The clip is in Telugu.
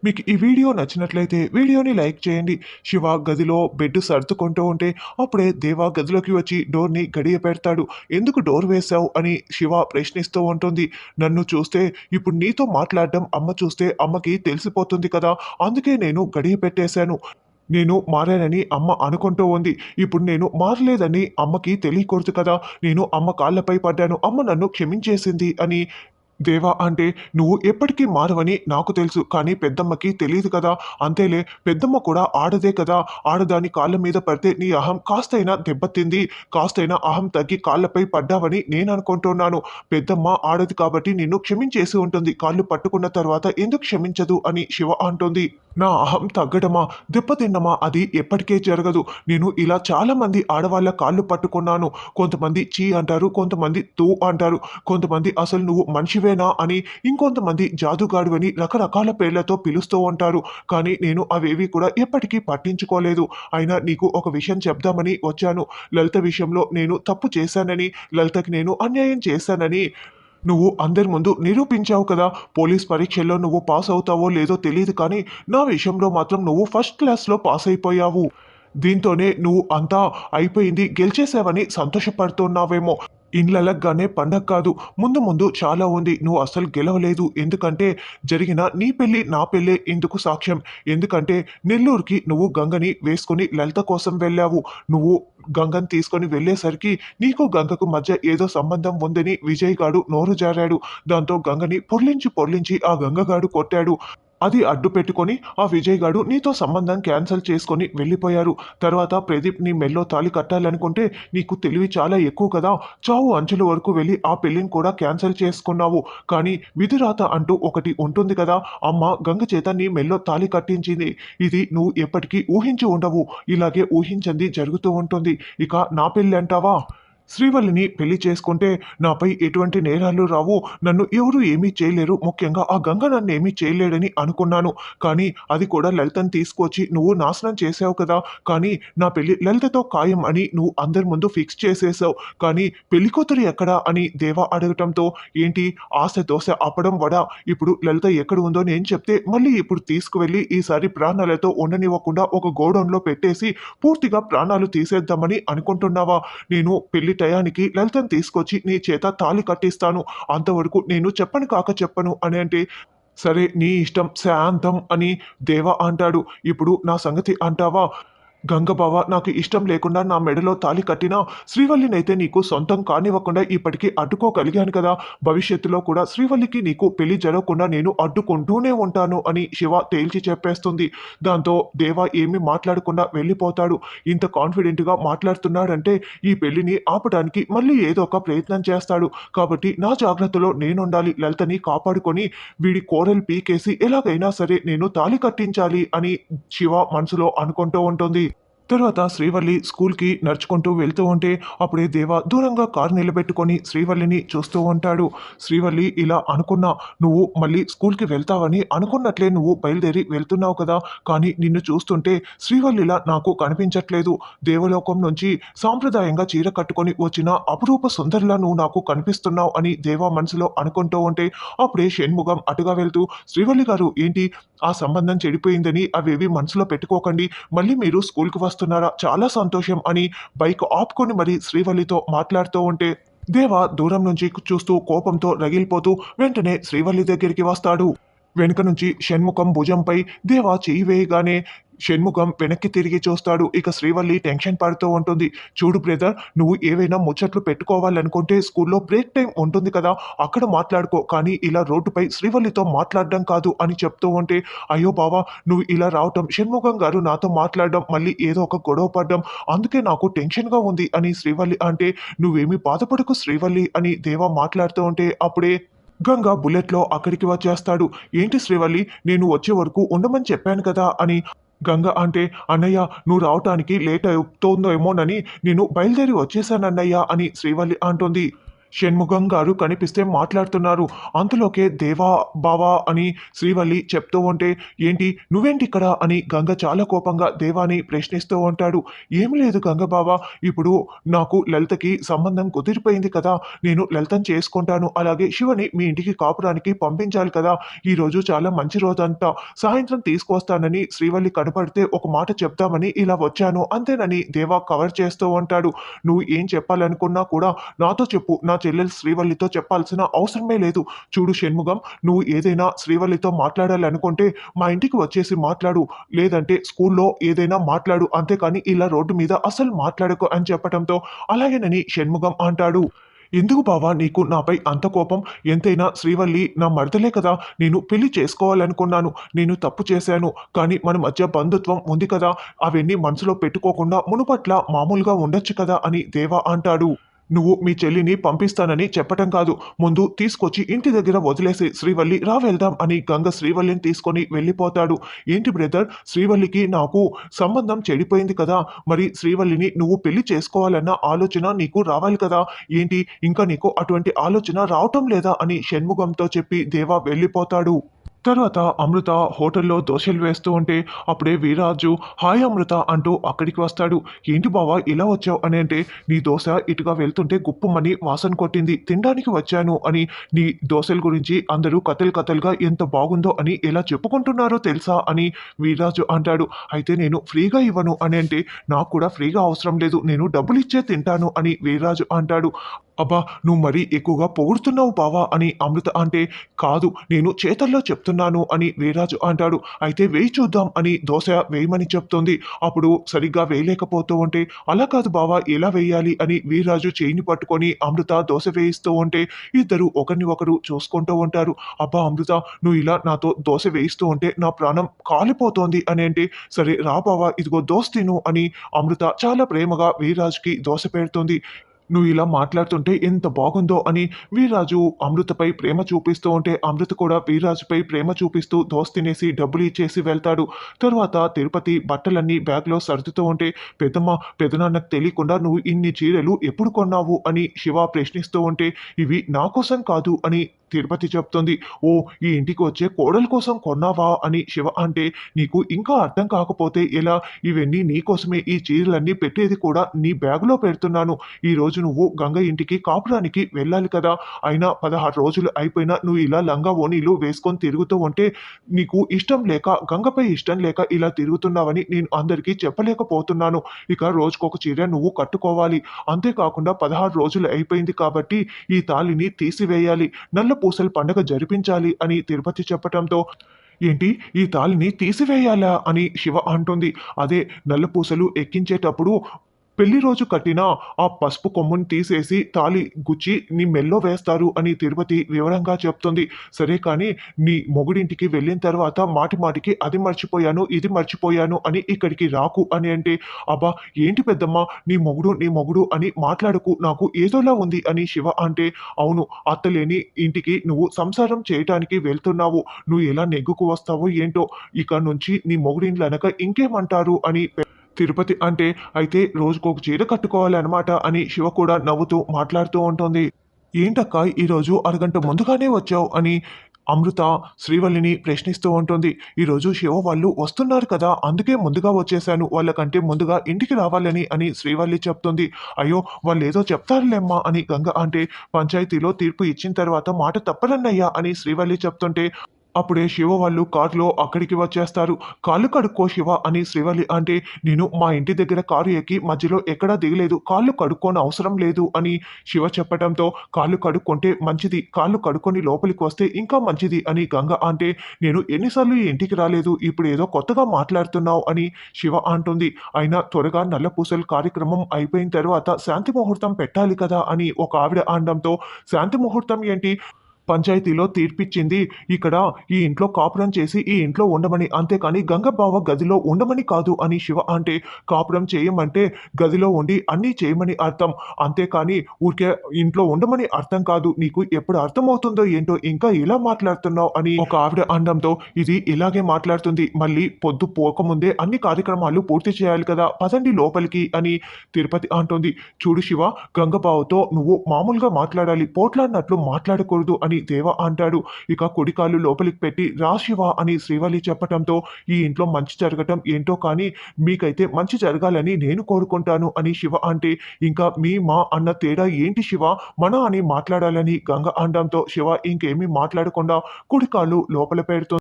మీకు ఈ వీడియో నచ్చినట్లయితే వీడియోని లైక్ చేయండి. శివ గదిలో బెడ్ సర్దుకుంటూ ఉంటే అప్పుడే దేవా గదిలోకి వచ్చి డోర్‌ని గడియ పెడతాడు. "ఎందుకు డోర్ వేశావు?" అని శివ ప్రశ్నిస్తూ ఉంటుంది. "నన్ను చూస్తే ఇప్పుడు నీతో మాట్లాడడం అమ్మ చూస్తే అమ్మకి తెలిసిపోతుంది కదా! అందుకే నేను గడియ పెట్టేశాను. నేను మారానని అమ్మ అనుకుంటూ ఉంది. ఇప్పుడు నేను మారలేదని అమ్మకి తెలియకూడదు కదా! నేను అమ్మ కాళ్ళపై పడ్డాను. అమ్మ నన్ను క్షమించేసింది" అని దేవా అంటే, "నువ్వు ఎప్పటికీ మారవని నాకు తెలుసు. కానీ పెద్దమ్మకి తెలీదు కదా! అంతేలే, పెద్దమ్మ కూడా ఆడదే కదా! ఆడదాని కాళ్ళ మీద పడితే నీ అహం కాస్తైనా దెబ్బతింది. కాస్తైనా అహం తగ్గి కాళ్ళపై పడ్డావని నేననుకుంటున్నాను. పెద్దమ్మ ఆడది కాబట్టి నిన్ను క్షమించేసి ఉంటుంది. కాళ్ళు పట్టుకున్న తర్వాత ఎందుకు క్షమించదు" అని శివ అంటుంది. "నా అహం తగ్గడమా, దెబ్బతినడమా అది ఎప్పటికే జరగదు. నేను ఇలా చాలామంది ఆడవాళ్ళ కాళ్ళు పట్టుకున్నాను. కొంతమంది ఛీ అంటారు. కొంతమంది తూ అంటారు. కొంతమంది అసలు నువ్వు మనిషివేనా అని, ఇంకొంతమంది జాదుగాడివని రకరకాల పేర్లతో పిలుస్తూ ఉంటారు. కానీ నేను అవేవి కూడా ఎప్పటికీ పట్టించుకోలేదు. అయినా నీకు ఒక విషయం చెప్దామని వచ్చాను. లలిత విషయంలో నేను తప్పు చేశానని, లలితకి నేను అన్యాయం చేశానని నువ్వు అందరి ముందు నిరూపించావు కదా! పోలీస్ పరీక్షల్లో నువ్వు పాస్ అవుతావో లేదో తెలీదు కానీ, నా విషయంలో మాత్రం నువ్వు ఫస్ట్ క్లాస్‌లో పాస్ అయిపోయావు. దీంతోనే నువ్వు అంతా అయిపోయింది, గెలిచేసావని సంతోషపడుతున్నావేమో. ఇండ్లలగ్గానే పండగ కాదు. ముందు ముందు చాలా ఉంది. నువ్వు అస్సలు గెలవలేదు. ఎందుకంటే జరిగిన నీ పెళ్లి, నా పెళ్ళే ఇందుకు సాక్ష్యం. ఎందుకంటే నెల్లూరుకి నువ్వు గంగని వేసుకొని లలిత కోసం వెళ్ళావు. నువ్వు గంగని తీసుకొని వెళ్ళేసరికి నీకు గంగకు మధ్య ఏదో సంబంధం ఉందని విజయ్ గాడు నోరు జారాడు. దాంతో గంగని పొర్లించి పొర్లించి ఆ గంగగాడు కొట్టాడు. అది అడ్డు పెట్టుకొని ఆ విజయ్ గాడు నీతో సంబంధం క్యాన్సల్ చేసుకొని వెళ్ళిపోయారు. తర్వాత ప్రదీప్ నీ మెల్లో తాళి కట్టాలనుకుంటే నీకు తెలివి చాలా ఎక్కువ కదా! చావు అంచుల వరకు వెళ్ళి ఆ పెళ్ళిని కూడా క్యాన్సల్ చేసుకున్నావు. కానీ విధిరాత అంటూ ఒకటి ఉంటుంది కదా! అమ్మ గంగ చేత నీ మెల్లో తాళి కట్టించింది. ఇది నువ్వు ఎప్పటికీ ఊహించి ఉండవు. ఇలాగే ఊహించింది జరుగుతూ ఉంటుంది. ఇక నా పెళ్ళి అంటావా? శ్రీవల్లిని పెళ్లి చేసుకుంటే నాపై ఎటువంటి నేరాలు రావు. నన్ను ఎవరు ఏమీ చేయలేరు. ముఖ్యంగా ఆ గంగ నన్నేమీ చేయలేడని అనుకున్నాను. కానీ అది కూడా లలితని తీసుకొచ్చి నువ్వు నాశనం చేశావు కదా! కానీ నా పెళ్లి లలితతో ఖాయం అని నువ్వు అందరి ముందు ఫిక్స్ చేసేశావు. కానీ పెళ్లికూతురు ఎక్కడా అని దేవా అడగటంతో, ఏంటి ఆశ దోశ అప్పడం వడ, ఇప్పుడు లలిత ఎక్కడ ఉందో నేను చెప్తే మళ్ళీ ఇప్పుడు తీసుకువెళ్ళి ఈసారి ప్రాణాలతో ఉండనివ్వకుండా ఒక గోడౌన్‌లో పెట్టేసి పూర్తిగా ప్రాణాలు తీసేద్దామని అనుకుంటున్నావా? నేను పెళ్లి టయానికి లలితని తీసుకొచ్చి నీ చేత తాళి కట్టిస్తాను. అంతవరకు నేను చెప్పను కాక చెప్పను అని అంటే, సరే నీ ఇష్టం శాంతం అని దేవ అంటాడు. ఇప్పుడు నా సంగతి అంటావా? గంగ బావ నాకు ఇష్టం లేకుండా నా మెడలో తాళి కట్టినా శ్రీవల్లినైతే నీకు సొంతం కానివ్వకుండా ఇప్పటికీ అడ్డుకోగలిగాను కదా! భవిష్యత్తులో కూడా శ్రీవల్లికి నీకు పెళ్లి జరగకుండా నేను అడ్డుకుంటూనే ఉంటాను అని శివ తేల్చి చెప్పేస్తుంది. దాంతో దేవ ఏమీ మాట్లాడకుండా వెళ్ళిపోతాడు. ఇంత కాన్ఫిడెంట్‌గా మాట్లాడుతున్నాడంటే ఈ పెళ్లిని ఆపడానికి మళ్ళీ ఏదో ఒక ప్రయత్నం చేస్తాడు. కాబట్టి నా జాగ్రత్తలో నేనుండాలి. లలితని కాపాడుకొని వీడి కోరలు పీకేసి ఎలాగైనా సరే నేను తాళి కట్టించాలి అని శివ మనసులో అనుకుంటూ ఉంటుంది. తర్వాత శ్రీవల్లి స్కూల్‌కి నడుచుకుంటూ వెళ్తూ ఉంటే, అప్పుడే దేవ దూరంగా కారు నిలబెట్టుకొని శ్రీవల్లిని చూస్తూ ఉంటాడు. శ్రీవల్లి ఇలా అనుకున్నా, "నువ్వు మళ్ళీ స్కూల్‌కి వెళ్తావని అనుకున్నట్లే నువ్వు బయలుదేరి వెళ్తున్నావు కదా! కానీ నిన్ను చూస్తుంటే శ్రీవల్లిలా నాకు కనిపించట్లేదు. దేవలోకం నుంచి సాంప్రదాయంగా చీర కట్టుకొని వచ్చిన అపురూప సుందరిలా నువ్వు నాకు కనిపిస్తున్నావు" అని దేవ మనసులో అనుకుంటూ ఉంటే, అప్పుడే షణ్ముగం అటుగా వెళ్తూ, "శ్రీవల్లి గారు ఏంటి ఆ సంబంధం చెడిపోయిందని అవేవి మనసులో పెట్టుకోకండి. మళ్ళీ మీరు స్కూల్‌కి వస్తున్నారా? చాలా సంతోషం" అని బైక్ ఆపుకొని మరి శ్రీవల్లితో మాట్లాడుతూ ఉంటే, దేవ దూరం నుంచి చూస్తూ కోపంతో రగిలిపోతూ వెంటనే శ్రీవల్లి దగ్గరికి వస్తాడు. వెనుక నుంచి షణ్ముఖం భుజంపై దేవ చెయ్యి వేయగానే షణ్ముఖం వెనక్కి తిరిగి చూస్తాడు. ఇక శ్రీవల్లి టెన్షన్ పడుతూ ఉంటుంది. "చూడు బ్రదర్, నువ్వు ఏవైనా ముచ్చట్లు పెట్టుకోవాలనుకుంటే స్కూల్లో బ్రేక్ టైం ఉంటుంది కదా! అక్కడ మాట్లాడుకో. కానీ ఇలా రోడ్డుపై శ్రీవల్లితో మాట్లాడడం కాదు" అని చెప్తూ ఉంటే, "అయ్యో బావ, నువ్వు ఇలా రావటం, షణ్ముఖం గారు నాతో మాట్లాడడం, మళ్ళీ ఏదో ఒక గొడవ పడడం, అందుకే నాకు టెన్షన్‌గా ఉంది" అని శ్రీవల్లి అంటే, "నువ్వేమీ బాధపడకు శ్రీవల్లి" అని దేవ మాట్లాడుతూ ఉంటే, అప్పుడే గంగ బుల్లెట్‌లో అక్కడికి వచ్చేస్తాడు. "ఏంటి శ్రీవల్లి, నేను వచ్చే వరకు ఉండమని చెప్పాను కదా" అని గంగ అంటే, "అన్నయ్య, నువ్వు రావటానికి లేట్ అవుతోందేమోనని నేను బయలుదేరి వచ్చేసానన్నయ్య" అని శ్రీవల్లి అంటుంది. షణ్ముఖం గారు కనిపిస్తే మాట్లాడుతున్నారు. అంతలోకే దేవా బావా అని శ్రీవల్లి చెప్తూ ఉంటే, ఏంటి నువ్వేంటి ఇక్కడ అని గంగ చాలా కోపంగా దేవాని ప్రశ్నిస్తూ ఉంటాడు. ఏమి లేదు గంగ బావా, ఇప్పుడు నాకు లలితకి సంబంధం కుదిరిపోయింది కదా, నేను లలితను చేసుకుంటాను, అలాగే శివని మీ ఇంటికి కాపురానికి పంపించాలి కదా, ఈరోజు చాలా మంచి రోజంతా, సాయంత్రం తీసుకొస్తానని శ్రీవల్లి కనపడితే ఒక మాట చెప్తామని ఇలా వచ్చాను అంతేనని దేవా కవర్ చేస్తూ ఉంటాడు. నువ్వు ఏం చెప్పాలనుకున్నా కూడా నాతో చెప్పు, నా చెల్లెలు శ్రీవల్లితో చెప్పాల్సిన అవసరమే లేదు. చూడు షణ్ముగం, నువ్వు ఏదైనా శ్రీవల్లితో మాట్లాడాలనుకుంటే మా ఇంటికి వచ్చేసి మాట్లాడు, లేదంటే స్కూల్లో ఏదైనా మాట్లాడు, అంతేకాని ఇలా రోడ్డు మీద అసలు మాట్లాడకు అని చెప్పటంతో అలాగేనని షణ్ముగం అంటాడు. ఎందుకు బావా నీకు నాపై అంత కోపం? ఎంతైనా శ్రీవల్లి నా మరదలే కదా, నేను పెళ్లి చేసుకోవాలనుకున్నాను, నేను తప్పు చేశాను, కానీ మన మధ్య బంధుత్వం ఉంది కదా, అవన్నీ మనసులో పెట్టుకోకుండా మునుపట్ల మామూలుగా ఉండొచ్చు కదా అని దేవా అంటాడు. నువ్వు మీ చెల్లిని పంపిస్తానని చెప్పటం కాదు, ముందు తీసుకొచ్చి ఇంటి దగ్గర వదిలేసి శ్రీవల్లి రా వెళ్దాం అని గంగ శ్రీవల్లిని తీసుకొని వెళ్ళిపోతాడు. ఏంటి బ్రదర్, శ్రీవల్లికి నాకు సంబంధం చెడిపోయింది కదా, మరి శ్రీవల్లిని నువ్వు పెళ్లి చేసుకోవాలన్న ఆలోచన నీకు రావాలి కదా, ఏంటి ఇంకా నీకు అటువంటి ఆలోచన రావటం లేదా అని షణ్ముఖంతో చెప్పి దేవా వెళ్ళిపోతాడు. తర్వాత అమృత హోటల్లో దోశలు వేస్తూ ఉంటే అప్పుడే వీరాజు హాయ్ అమృత అంటూ అక్కడికి వస్తాడు. ఏంటి బావా ఇలా వచ్చావు అని అంటే, నీ దోశ ఇటుగా వెళ్తుంటే గుప్పుమని వాసన కొట్టింది, తినడానికి వచ్చాను అని, నీ దోశల గురించి అందరూ కథలు కథలుగా ఎంత బాగుందో అని ఎలా చెప్పుకుంటున్నారో తెలుసా అని వీరాజు అంటాడు. అయితే నేను ఫ్రీగా ఇవ్వను అని అంటే, నాకు కూడా ఫ్రీగా అవసరం లేదు, నేను డబ్బులు ఇచ్చే తింటాను అని వీరాజు అంటాడు. అబ్బా నువ్వు మరీ ఎక్కువగా పొగుడుతున్నావు బావా అని అమృత అంటే, కాదు నేను చేతల్లో చెప్తున్నాను అని వీరాజు అంటాడు. అయితే వేయి చూద్దాం అని దోశ వేయమని చెప్తుంది. అప్పుడు సరిగ్గా వేయలేకపోతూ ఉంటే, అలా కాదు బావా ఎలా వేయాలి అని వీర్రాజు చేయిని పట్టుకొని అమృత దోశ వేయిస్తూ ఉంటే ఇద్దరు ఒకరిని ఒకరు చూసుకుంటూ ఉంటారు. అబ్బా అమృత, నువ్వు ఇలా నాతో దోశ వేయిస్తూ ఉంటే నా ప్రాణం కాలిపోతోంది అని అంటే, సరే రా బావా ఇదిగో దోశ తిను అని అమృత చాలా ప్రేమగా వీర్రాజుకి దోశ పెడుతుంది. నువ్వు ఇలా మాట్లాడుతుంటే ఎంత బాగుందో అని వీర్రాజు అమృతపై ప్రేమ చూపిస్తూ ఉంటే అమృత కూడా వీర్రాజుపై ప్రేమ చూపిస్తూ దోశ తినేసి డబ్బులు ఇచ్చేసి వెళ్తాడు. తరువాత తిరుపతి బట్టలన్నీ బ్యాగ్లో సర్దుతూ ఉంటే, పెద్దమ్మ పెదనాన్నకు తెలియకుండా నువ్వు ఇన్ని చీరలు ఎప్పుడు కొన్నావు అని శివ ప్రశ్నిస్తూ ఉంటే, ఇవి నా కోసం కాదు అని తిరుపతి చెప్తుంది. ఓ, ఈ ఇంటికి వచ్చే కోడల కోసం కొన్నావా అని శివ అంటే, నీకు ఇంకా అర్థం కాకపోతే ఎలా, ఇవన్నీ నీకోసమే, ఈ చీరలన్నీ పెట్టేది కూడా నీ బ్యాగులో పెడుతున్నాను, ఈరోజు నువ్వు గంగ ఇంటికి కాపురానికి వెళ్ళాలి కదా, అయినా 16 రోజులు అయిపోయినా నువ్వు ఇలా లంగా ఓణీలు వేసుకొని తిరుగుతూ ఉంటే, నీకు ఇష్టం లేక గంగపై ఇష్టం లేక ఇలా తిరుగుతున్నావని నేను అందరికీ చెప్పలేకపోతున్నాను. ఇక రోజుకొక చీర నువ్వు కట్టుకోవాలి, అంతేకాకుండా 16 రోజులు అయిపోయింది కాబట్టి ఈ తాళిని తీసివేయాలి, నల్ల పూసల పండుగ జరిపించాలి అని తిరుపతి చెప్పటంతో, ఏంటి ఈ తాళిని తీసివేయాలా అని శివ అంటుంది. అదే నల్ల పూసలు ఎక్కించేటప్పుడు పెళ్లి రోజు కట్టిన ఆ పసుపు కొమ్ముని తీసేసి తాళి గుచ్చి నీ మెల్లో వేస్తారు అని తిరుపతి వివరంగా చెప్తుంది. సరే కానీ నీ మొగుడింటికి వెళ్ళిన తర్వాత మాటి మాటికి అది మర్చిపోయాను ఇది మర్చిపోయాను అని ఇక్కడికి రాకు అని అంటే, అబ్బా ఏంటి పెద్దమ్మ, నీ మొగుడు అని మాట్లాడకు, నాకు ఏదోలా ఉంది అని శివ అంటే, అవును అత్తలేని ఇంటికి నువ్వు సంసారం చేయటానికి వెళ్తున్నావు, నువ్వు ఎలా నెగ్గుకు వస్తావో ఏంటో, ఇక నుంచి నీ మొగుడిండ్లు అనక ఇంకేమంటారు అని తిరుపతి అంటే, అయితే రోజుకొక చీర కట్టుకోవాలనమాట అని శివ కూడా నవ్వుతూ మాట్లాడుతూ ఉంటుంది. ఏంటక్కా ఈరోజు అరగంట ముందుగానే వచ్చావు అని అమృత శ్రీవల్లిని ప్రశ్నిస్తూ ఉంటుంది. ఈరోజు శివ వాళ్ళు వస్తున్నారు కదా, అందుకే ముందుగా వచ్చేసాను, వాళ్ళకంటే ముందుగా ఇంటికి రావాలని అని శ్రీవల్లి చెప్తుంది. అయ్యో వాళ్ళు ఏదో చెప్తారులేమ్మా అని గంగ అంటే, పంచాయతీలో తీర్పు ఇచ్చిన తర్వాత మాట తప్పరన్నయ్యా అని శ్రీవల్లి చెప్తుంటే, అప్పుడే శివ వాళ్ళు కారులో అక్కడికి వచ్చేస్తారు. కాళ్ళు కడుక్కో శివ అని శ్రీవల్లి అంటే, నేను మా ఇంటి దగ్గర కారు ఎక్కి మధ్యలో ఎక్కడా దిగలేదు, కాళ్ళు కడుక్కోని అవసరం లేదు అని శివ చెప్పడంతో, కాళ్ళు కడుక్కుంటే మంచిది, కాళ్ళు కడుక్కొని లోపలికి వస్తే ఇంకా మంచిది అని గంగ అంటే, నేను ఎన్నిసార్లు ఈ ఇంటికి రాలేదు, ఇప్పుడు ఏదో కొత్తగా మాట్లాడుతున్నావు అని శివ అంటుంది. అయినా త్వరగా నల్ల పూసలు కార్యక్రమం అయిపోయిన తర్వాత శాంతి ముహూర్తం పెట్టాలి కదా అని ఒక ఆవిడ అనడంతో, శాంతి ముహూర్తం ఏంటి, పంచాయతీలో తీర్పిచ్చింది ఇక్కడ ఈ ఇంట్లో కాపురం చేసి ఈ ఇంట్లో ఉండమని, అంతేకాని గంగబావ గదిలో ఉండమని కాదు అని శివ అంటే, కాపురం చేయమంటే గదిలో ఉండి అన్నీ చేయమని అర్థం. అంతేకాని ఊరికే ఇంట్లో ఉండమని అర్థం కాదు. నీకు ఎప్పుడు అర్థమవుతుందో ఏంటో ఇంకా ఇలా మాట్లాడుతున్నావు అని ఒక ఆవిడ అనడంతో, ఇది ఇలాగే మాట్లాడుతుంది. మళ్ళీ పొద్దు పోకముందే అన్ని కార్యక్రమాలు పూర్తి చేయాలి కదా! పదండి లోపలికి అని తిరుపతి అంటుంది. చూడు శివ, గంగబావతో నువ్వు మామూలుగా మాట్లాడాలి. పోట్లాడినట్లు మాట్లాడకూడదు అని దేవ అంటాడు. ఇక కుడి కాలు లోపలికి పెట్టి రా శివ అని శ్రీవల్లి చెప్పటంతో, ఈ ఇంట్లో మంచి జరగటం ఏంటో కానీ మీకైతే మంచి జరగాలని నేను కోరుకుంటాను అని శివ అంటే, ఇంకా మీ మా అన్న తేడా ఏంటి శివ, మన అని మాట్లాడాలని గంగ అనడంతో శివ ఇంకేమీ మాట్లాడకుండా కుడి కాలు లోపల పెడుతుంది.